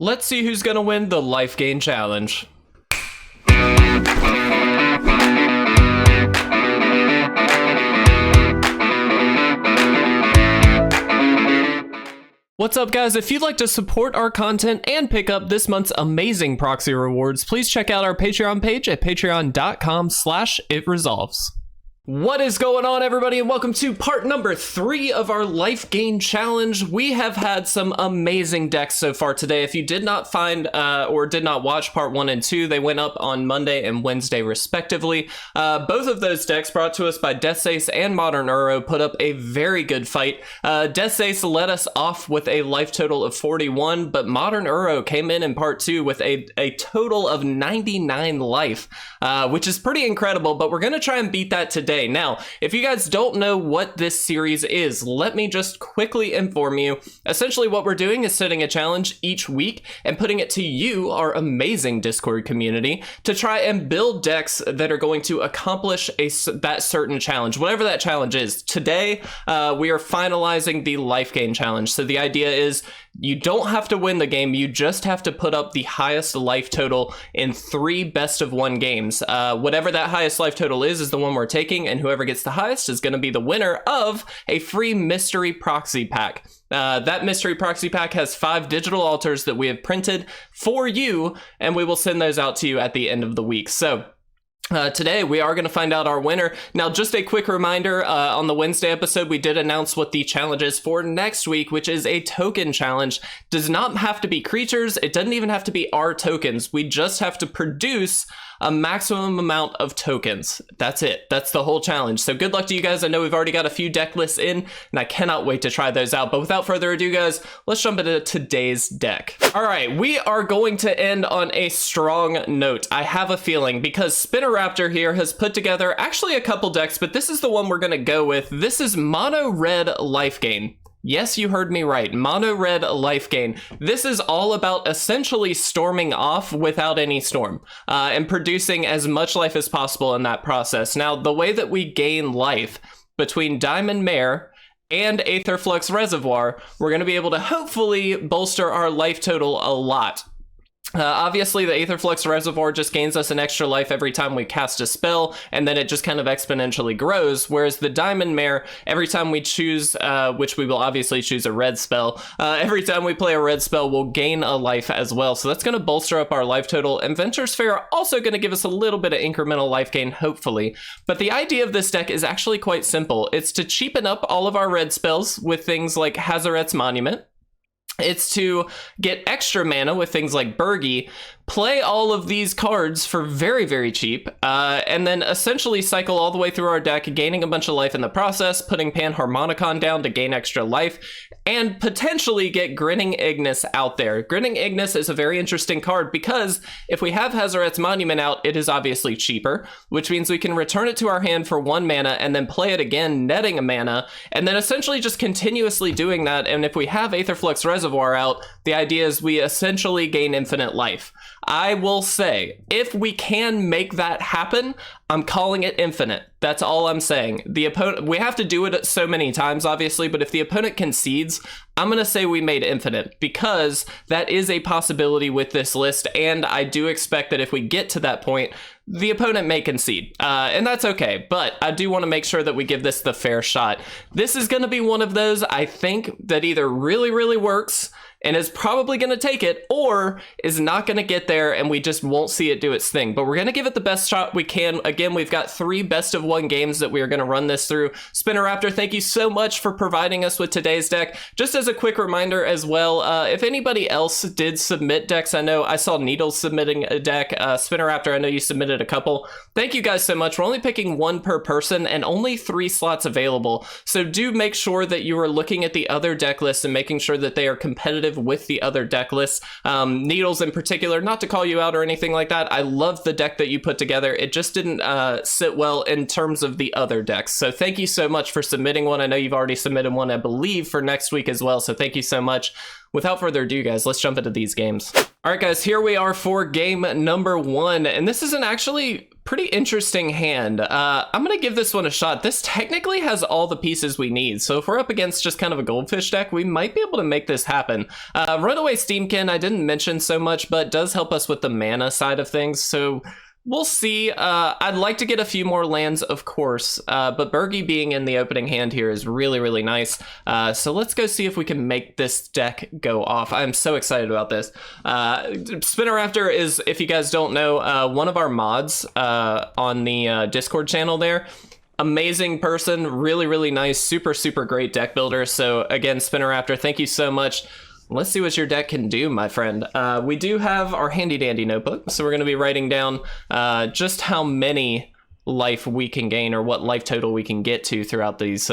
Let's see who's gonna win the Life Gain Challenge. What's up, guys? If you'd like to support our content and pick up this month's amazing proxy rewards, please check out our Patreon page at patreon.com/itresolves. What is going on, everybody, and welcome to part number 3 of our Life Gain Challenge. We have had some amazing decks so far today. If you did not find or did not watch part 1 and 2, they went up on Monday and Wednesday respectively. Both of those decks, brought to us by Deathsace and Modern Uro, put up a very good fight. Deathsace led us off with a life total of 41, but Modern Uro came in part 2 with a total of 99 life, which is pretty incredible, but we're going to try and beat that today. Now, if you guys don't know what this series is, let me just quickly inform you. Essentially, what we're doing is setting a challenge each week and putting it to you, our amazing Discord community, to try and build decks that are going to accomplish that certain challenge, whatever that challenge is. Today, we are finalizing the Life Gain Challenge. So the idea is you don't have to win the game, you just have to put up the highest life total in 3 best-of-1 games. Whatever that highest life total is the one we're taking, and whoever gets the highest is going to be the winner of a free mystery proxy pack. That mystery proxy pack has 5 digital altars that we have printed for you, and we will send those out to you at the end of the week. So today we are going to find out our winner. Now, just a quick reminder, on the Wednesday episode we did announce what the challenge is for next week, which is a token challenge. Does not have to be creatures, it doesn't even have to be our tokens, we just have to produce a maximum amount of tokens. That's it. That's the whole challenge. So good luck to you guys. I know we've already got a few deck lists in, and I cannot wait to try those out. But without further ado, guys, let's jump into today's deck. All right, we are going to end on a strong note. I have a feeling, because Spinoraptor here has put together actually a couple decks, but this is the one we're going to go with. This is Mono Red Life Gain. Yes, you heard me right. Mono Red Life Gain. This is all about essentially storming off without any storm, and producing as much life as possible in that process. Now, the way that we gain life between Diamond Mare and Aetherflux Reservoir, we're going to be able to hopefully bolster our life total a lot. Obviously, the Aetherflux Reservoir just gains us an extra life every time we cast a spell, and then it just kind of exponentially grows, whereas the Diamond Mare, every time we choose, which we will obviously choose a red spell, every time we play a red spell, we'll gain a life as well, so that's going to bolster up our life total. Inventors Fair are also going to give us a little bit of incremental life gain, hopefully, but the idea of this deck is actually quite simple. It's to cheapen up all of our red spells with things like Hazoret's Monument. It's to get extra mana with things like Birgi, play all of these cards for very, very cheap, and then essentially cycle all the way through our deck, gaining a bunch of life in the process, putting Panharmonicon down to gain extra life, and potentially get Grinning Ignus out there. Grinning Ignus is a very interesting card because if we have Hazoret's Monument out, it is obviously cheaper, which means we can return it to our hand for 1 mana and then play it again, netting a mana, and then essentially just continuously doing that. And if we have Aetherflux Reservoir out, the idea is we essentially gain infinite life. I will say, if we can make that happen, I'm calling it infinite. That's all I'm saying. The opponent, we have to do it so many times, obviously, but if the opponent concedes, I'm going to say we made infinite, because that is a possibility with this list, and I do expect that if we get to that point, the opponent may concede, and that's okay, but I do want to make sure that we give this the fair shot. This is going to be one of those, I think, that either really, really works and is probably going to take it, or is not going to get there and we just won't see it do its thing. But we're going to give it the best shot we can. Again, we've got 3 best-of-1 games that we are going to run this through. Spinoraptor, thank you so much for providing us with today's deck. Just as a quick reminder as well, if anybody else did submit decks, I know I saw Needles submitting a deck. Spinoraptor, I know you submitted a couple. Thank you guys so much. We're only picking 1 per person and only 3 slots available. So do make sure that you are looking at the other deck lists and making sure that they are competitive with the other deck lists. Needles in particular, not to call you out or anything like that, I love the deck that you put together. It just didn't sit well in terms of the other decks. So thank you so much for submitting one. I know you've already submitted one, I believe, for next week as well. So thank you so much. Without further ado, guys, let's jump into these games. All right, guys, here we are for game number 1, and this is an actually pretty interesting hand. I'm gonna give this one a shot. This technically has all the pieces we need, so if we're up against just kind of a goldfish deck, we might be able to make this happen. Runaway Steam-Kin, I didn't mention so much, but does help us with the mana side of things, so we'll see. I'd like to get a few more lands, of course, but Birgi being in the opening hand here is really, really nice. So let's go see if we can make this deck go off. I'm so excited about this. Spinoraptor is, if you guys don't know, one of our mods on the Discord channel there. Amazing person, really, really nice, super, super great deck builder. So again, Spinoraptor, thank you so much. Let's see what your deck can do, my friend. We do have our handy dandy notebook, so we're going to be writing down just how many life we can gain, or what life total we can get to throughout these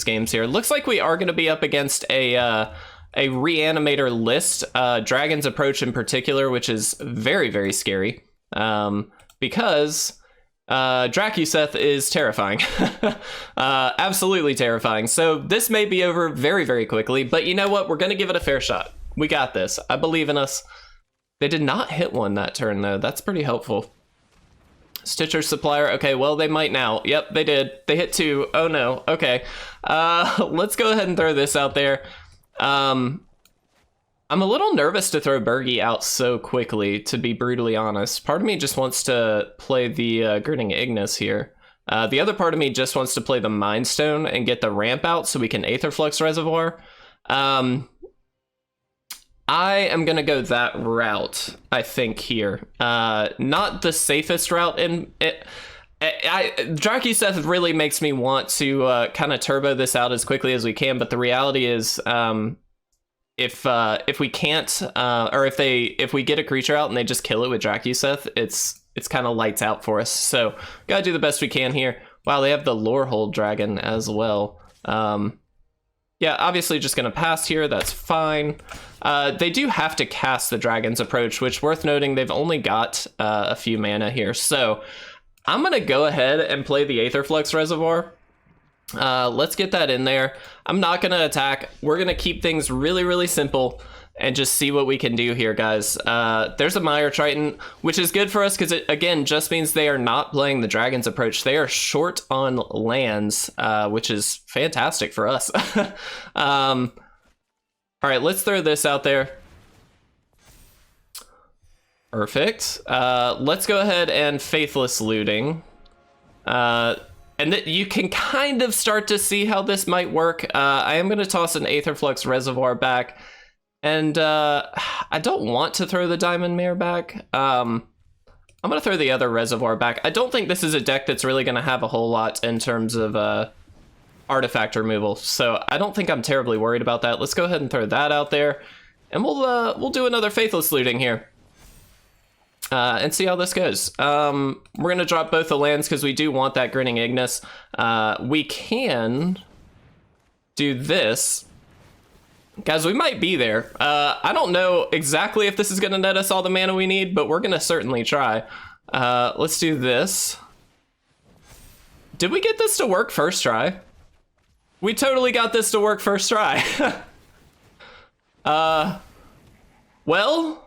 games here. Looks like we are going to be up against a reanimator list, Dragon's Approach in particular, which is very, very scary, because Dracuseth is terrifying. Absolutely terrifying. So this may be over very, very quickly, but you know what? We're going to give it a fair shot. We got this. I believe in us. They did not hit one that turn, though. That's pretty helpful. Stitcher Supplier. Okay, well, they might now. Yep, they did. They hit 2. Oh, no. Okay. Let's go ahead and throw this out there. I'm a little nervous to throw Birgi out so quickly, to be brutally honest. Part of me just wants to play the Grinning Ignus here. The other part of me just wants to play the Mind Stone and get the ramp out so we can Aetherflux Reservoir. I am going to go that route, I think, here. Not the safest route. Dracuseth really makes me want to kind of turbo this out as quickly as we can, but the reality is... if we can't, or if we get a creature out and they just kill it with Dracuseth, it's kind of lights out for us. So gotta do the best we can here. Wow, they have the Lorehold Dragon as well. Yeah, obviously just gonna pass here. That's fine. They do have to cast the Dragon's Approach, which, worth noting, they've only got a few mana here. So I'm gonna go ahead and play the Aetherflux Reservoir. Let's get that in there. I'm not going to attack. We're going to keep things really, really simple and just see what we can do here, guys. There's a Mire Triton, which is good for us because it, again, just means they are not playing the Dragon's Approach. They are short on lands, which is fantastic for us. All right, let's throw this out there. Perfect. Let's go ahead and Faithless Looting. And you can kind of start to see how this might work. I am going to toss an Aetherflux Reservoir back. And I don't want to throw the Diamond Mare back. I'm going to throw the other Reservoir back. I don't think this is a deck that's really going to have a whole lot in terms of artifact removal. So I don't think I'm terribly worried about that. Let's go ahead and throw that out there. And we'll do another Faithless Looting here. And see how this goes. We're going to drop both the lands because we do want that Grinning Ignus. We can do this. Guys, we might be there. I don't know exactly if this is going to net us all the mana we need, but we're going to certainly try. Let's do this. Did we get this to work first try? We totally got this to work first try. Well,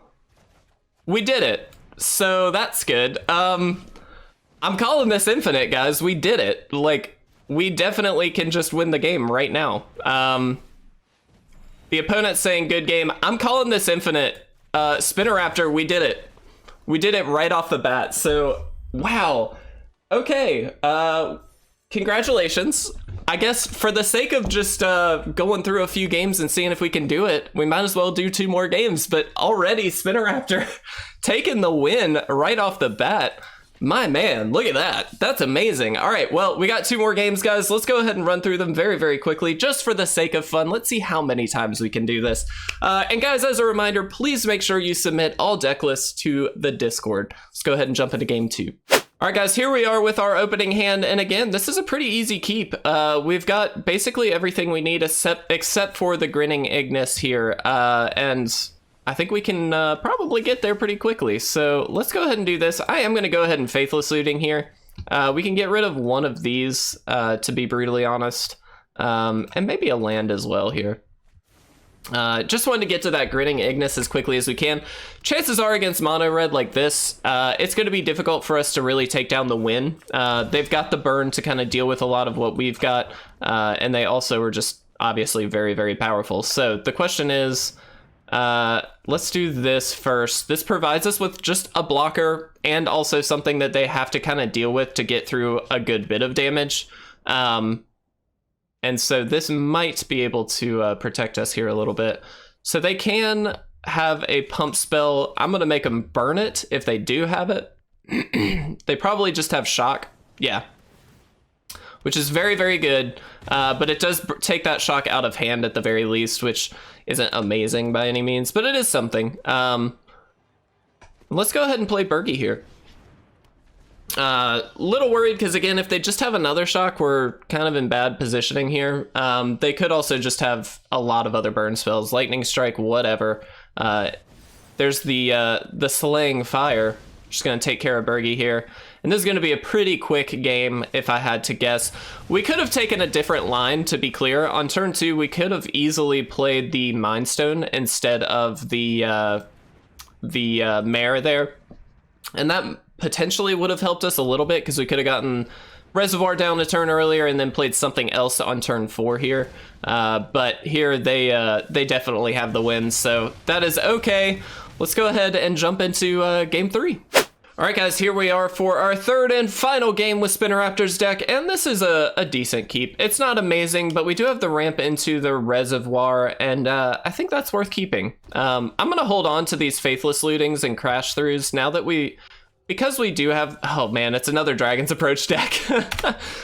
we did it. So that's good. I'm calling this infinite, guys. We did it. Like, we definitely can just win the game right now. The opponent's saying good game. I'm calling this infinite. Spinoraptor, we did it. We did it right off the bat. So, wow. Okay. Congratulations. I guess for the sake of just going through a few games and seeing if we can do it, we might as well do 2 more games. But already Spinoraptor taking the win right off the bat. My man, look at that. That's amazing. All right, well, we got 2 more games, guys. Let's go ahead and run through them very, very quickly, just for the sake of fun. Let's see how many times we can do this. And guys, as a reminder, please make sure you submit all deck lists to the Discord. Let's go ahead and jump into game 2. All right, guys, here we are with our opening hand, and again, this is a pretty easy keep. We've got basically everything we need except for the Grinning Ignus here, and I think we can probably get there pretty quickly. So let's go ahead and do this. I am going to go ahead and Faithless Looting here. We can get rid of one of these, to be brutally honest, and maybe a land as well here. Just wanted to get to that Grinning Ignus as quickly as we can. Chances are against mono red like this, it's going to be difficult for us to really take down the win. They've got the burn to kind of deal with a lot of what we've got, and they also are just obviously very, very powerful. So the question is, let's do this first. This provides us with just a blocker and also something that they have to kind of deal with to get through a good bit of damage. And so this might be able to protect us here a little bit. So they can have a pump spell. I'm going to make them burn it if they do have it. They probably just have shock. Yeah. Which is very, very good. But it does take that shock out of hand at the very least, which isn't amazing by any means, but it is something. Let's go ahead and play Birgi here. Little worried because, again, if they just have another shock, we're kind of in bad positioning here. They could also just have a lot of other burn spells, lightning strike, whatever. There's the slaying fire. Just gonna take care of Birgi here, and this is gonna be a pretty quick game if I had to guess. We could have taken a different line, to be clear. On turn 2, we could have easily played the Mind Stone instead of the Mare there, and that potentially would have helped us a little bit because we could have gotten Reservoir down a turn earlier and then played something else on turn 4 here. But here they definitely have the win, so that is okay. Let's go ahead and jump into game 3. All right, guys, here we are for our third and final game with Spinoraptor's deck, and this is a decent keep. It's not amazing, but we do have the ramp into the Reservoir, and I think that's worth keeping. I'm going to hold on to these Faithless Lootings and Crash Throughs now that because we do have, oh man, it's another Dragon's Approach deck.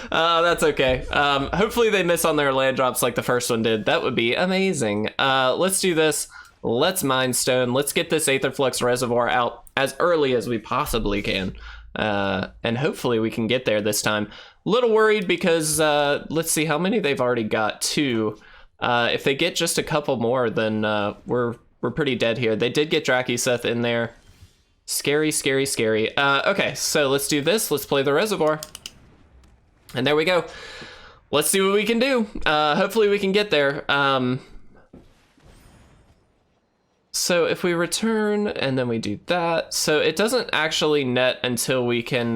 That's okay. Hopefully they miss on their land drops like the first one did. That would be amazing. Let's do this. Let's Mind Stone. Let's get this Aetherflux Reservoir out as early as we possibly can. And hopefully we can get there this time. Little worried because, let's see how many they've already got. 2. If they get just a couple more, then we're pretty dead here. They did get Drakiseth in there. Scary, scary, scary. Okay, so let's do this. Let's play the Reservoir. And there we go. Let's see what we can do. Hopefully we can get there. So if we return and then we do that, so it doesn't actually net until we can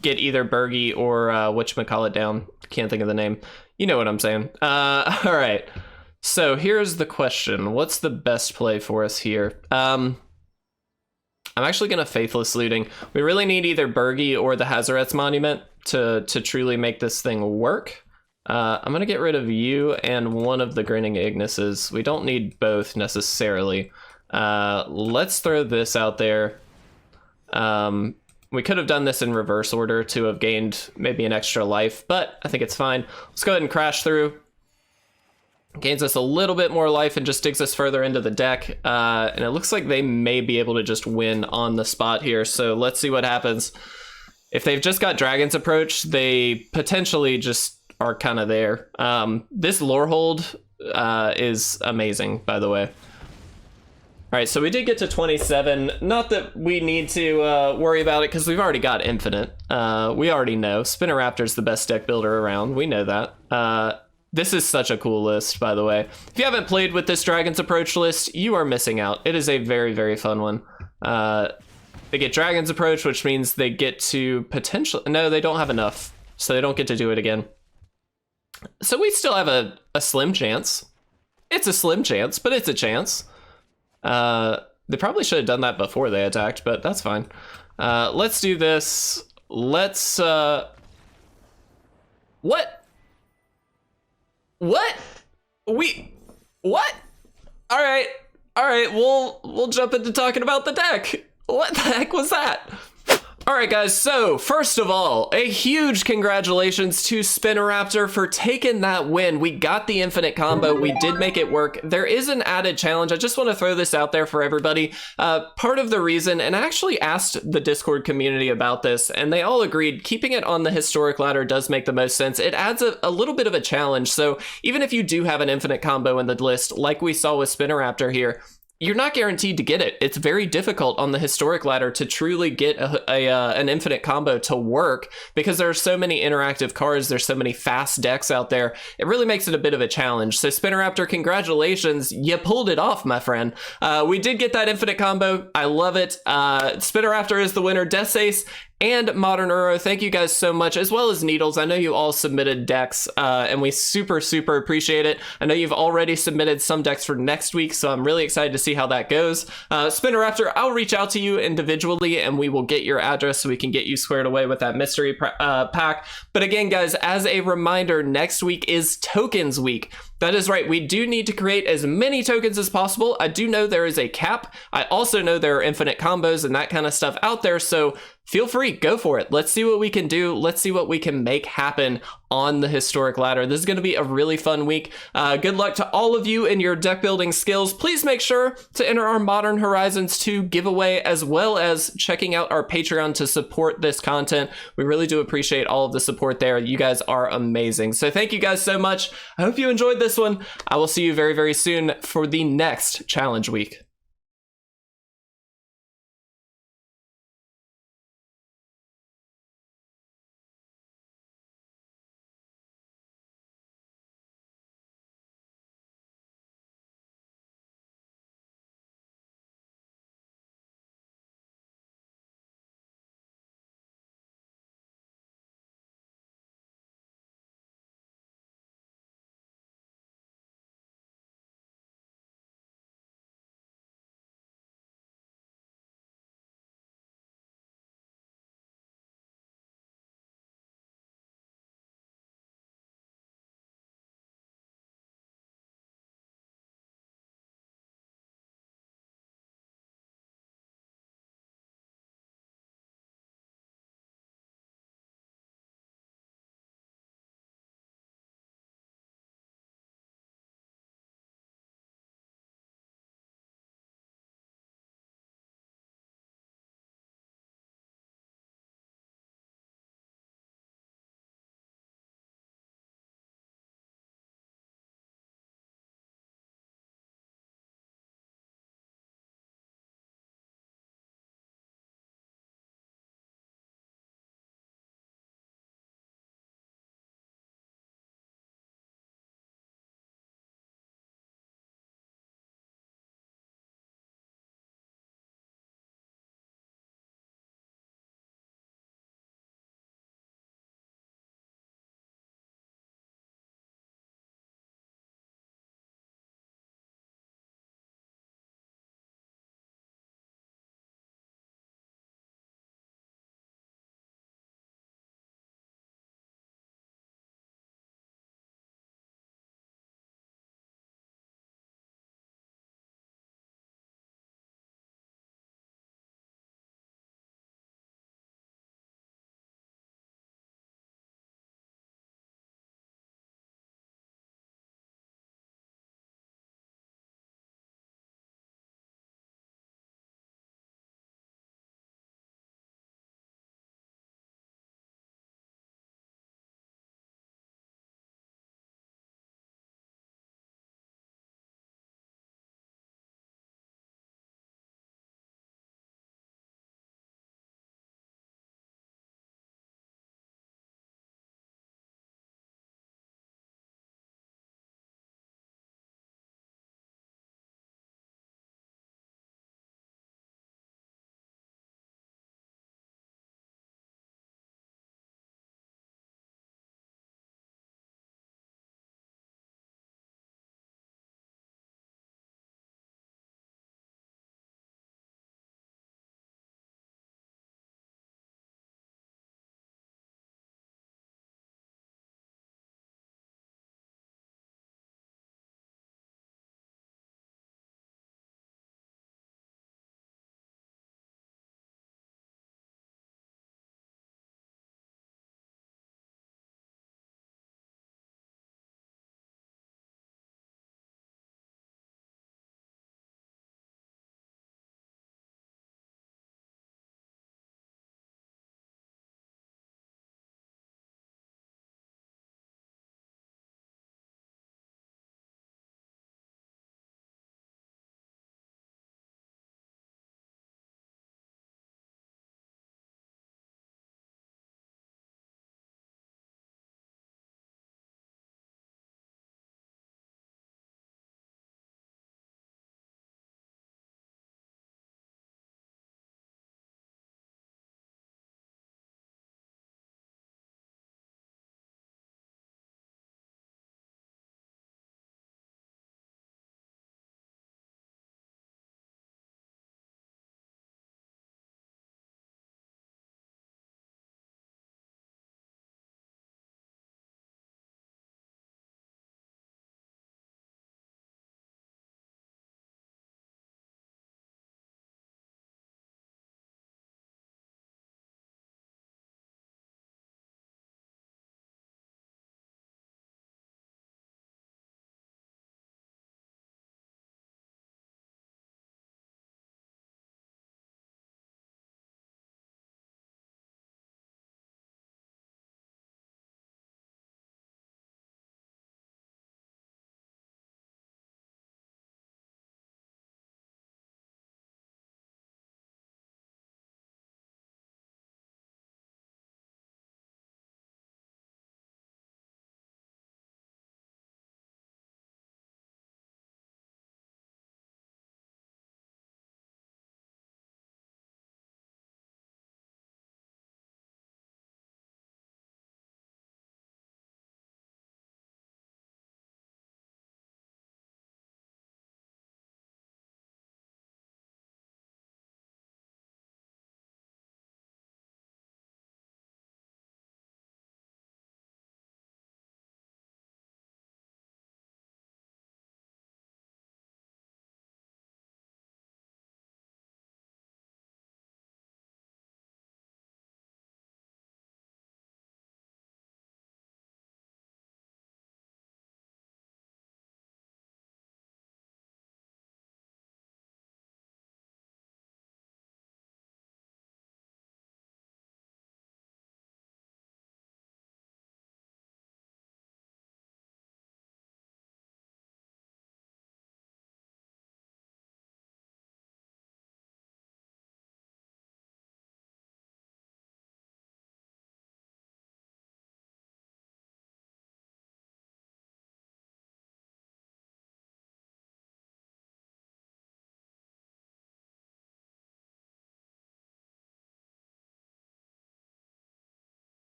get either Birgi or whatchamacallit down. Can't think of the name. You know what I'm saying. All right. So here's the question. What's the best play for us here? I'm actually going to Faithless Looting. We really need either Birgi or the Hazoret's Monument to truly make this thing work. I'm going to get rid of you and one of the Grinning Ignuses. We don't need both necessarily. Let's throw this out there. We could have done this in reverse order to have gained maybe an extra life, but I think it's fine. Let's go ahead and Crash Through. Gains us a little bit more life and just digs us further into the deck. And it looks like they may be able to just win on the spot here. So let's see what happens. If they've just got Dragon's Approach, they potentially just are kind of there. This lore hold is amazing, by the way. All right, so we did get to 27. Not that we need to worry about it because we've already got Infinite. We already know. Spinoraptor's the best deck builder around. We know that. This is such a cool list, by the way. If you haven't played with this Dragon's Approach list, you are missing out. It is a very, very fun one. They get Dragon's Approach, which means they get to potentially... No, they don't have enough, so they don't get to do it again. So we still have a slim chance. It's a slim chance, but it's a chance. They probably should have done that before they attacked, but that's fine. Let's do this. Let's... What? What? What? All right, we'll jump into talking about the deck. What the heck was that? All right, guys, so first of all, a huge congratulations to Spinoraptor for taking that win. We got the infinite combo. We did make it work. There is an added challenge. I just want to throw this out there for everybody. Part of the reason, and I actually asked the Discord community about this, and they all agreed keeping it on the historic ladder does make the most sense. It adds a little bit of a challenge. So even if you do have an infinite combo in the list, like we saw with Spinoraptor here, you're not guaranteed to get it. It's very difficult on the historic ladder to truly get an infinite combo to work because there are so many interactive cards. There's so many fast decks out there. It really makes it a bit of a challenge. So Spinoraptor, congratulations. You pulled it off, my friend. We did get that infinite combo. I love it. Spinoraptor is the winner. Death Ace and Modern Uro, thank you guys so much, as well as Needles. I know you all submitted decks, and we super appreciate it. I know you've already submitted some decks for next week, so I'm really excited to see how that goes. Spinoraptor, I'll reach out to you individually, and we will get your address so we can get you squared away with that mystery pack. But again, guys, as a reminder, next week is Tokens Week. That is right, we do need to create as many tokens as possible. I do know there is a cap. I also know there are infinite combos and that kind of stuff out there, so feel free, go for it. Let's see what we can do. Let's see what we can make happen on the historic ladder. This is going to be a really fun week. Good luck to all of you in your deck building skills. Please make sure to enter our Modern Horizons 2 giveaway, as well as checking out our Patreon to support this content. We really do appreciate all of the support there. You guys are amazing. So thank you guys so much. I hope you enjoyed this one. I will see you very soon for the next challenge week.